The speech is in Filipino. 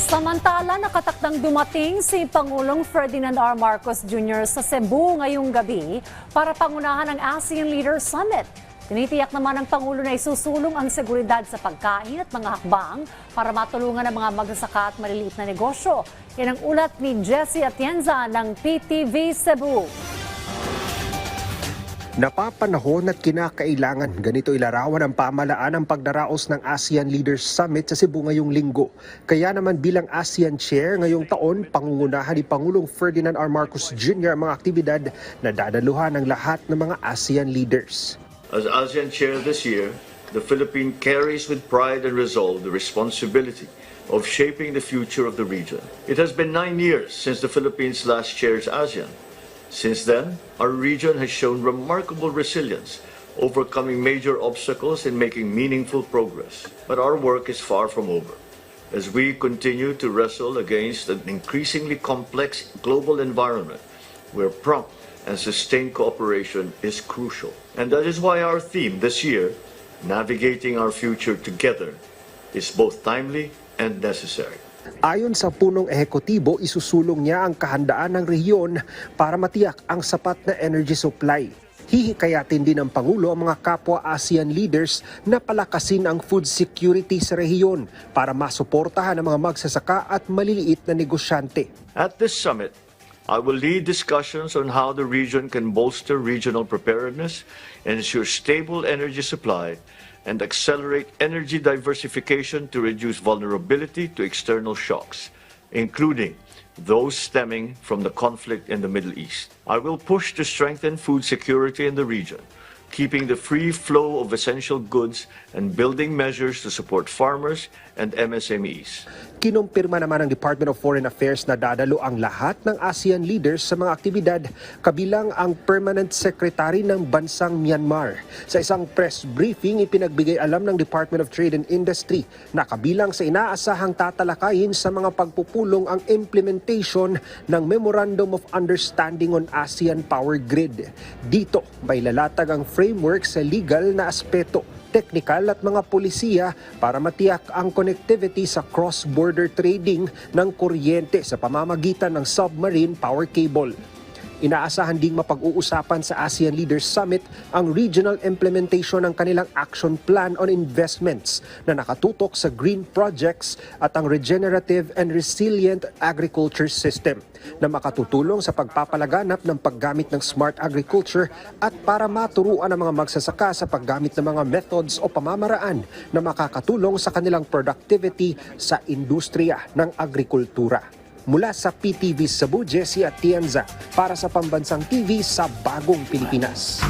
Samantala, nakatakdang dumating si Pangulong Ferdinand R. Marcos Jr. sa Cebu ngayong gabi para pangunahan ang ASEAN Leaders Summit. Tinitiyak naman ng Pangulo na isusulong ang seguridad sa pagkain at mga hakbang para matulungan ang mga magsasaka at maliliit na negosyo. Yan ang ulat ni Jessie Atienza ng PTV Cebu. Napapanahon at kinakailangan ganito ilarawan ang pamahalaan ang pagdaraos ng ASEAN Leaders Summit sa Cebu ngayong linggo. Kaya naman bilang ASEAN Chair ngayong taon, pangungunahan ni Pangulong Ferdinand R. Marcos Jr. ang mga aktibidad na dadaluhan ng lahat ng mga ASEAN leaders. As ASEAN Chair this year, the Philippines carries with pride and resolve the responsibility of shaping the future of the region. It has been 9 years since the Philippines last chairs ASEAN. Since then, our region has shown remarkable resilience, overcoming major obstacles and making meaningful progress. But our work is far from over, as we continue to wrestle against an increasingly complex global environment where prompt and sustained cooperation is crucial. And that is why our theme this year, Navigating Our Future Together, is both timely and necessary. Ayon sa punong ehekutibo, isusulong niya ang kahandaan ng rehiyon para matiyak ang sapat na energy supply. Hihikayatin din ng Pangulo ang mga kapwa ASEAN leaders na palakasin ang food security sa rehiyon para masuportahan ang mga magsasaka at maliliit na negosyante. At this summit, I will lead discussions on how the region can bolster regional preparedness, ensure stable energy supply, and accelerate energy diversification to reduce vulnerability to external shocks, including those stemming from the conflict in the Middle East. I will push to strengthen food security in the region, keeping the free flow of essential goods and building measures to support farmers and MSMEs. Kinumpirma naman ng Department of Foreign Affairs na dadalo ang lahat ng ASEAN leaders sa mga aktibidad, kabilang ang Permanent Secretary ng bansang Myanmar. Sa isang press briefing, ipinagbigay alam ng Department of Trade and Industry na kabilang sa inaasahang tatalakayin sa mga pagpupulong ang implementation ng Memorandum of Understanding on ASEAN Power Grid. Dito, may lalatag ang framework sa legal na aspeto, teknikal at mga polisiya para matiyak ang connectivity sa cross-border trading ng kuryente sa pamamagitan ng submarine power cable. Inaasahan ding mapag-uusapan sa ASEAN Leaders Summit ang regional implementation ng kanilang action plan on investments na nakatutok sa green projects at ang regenerative and resilient agriculture system na makatutulong sa pagpapalaganap ng paggamit ng smart agriculture at para maturuan ang mga magsasaka sa paggamit ng mga methods o pamamaraan na makakatulong sa kanilang productivity sa industriya ng agrikultura. Mula sa PTV Cebu, Jessie Atienza para sa Pambansang TV sa Bagong Pilipinas.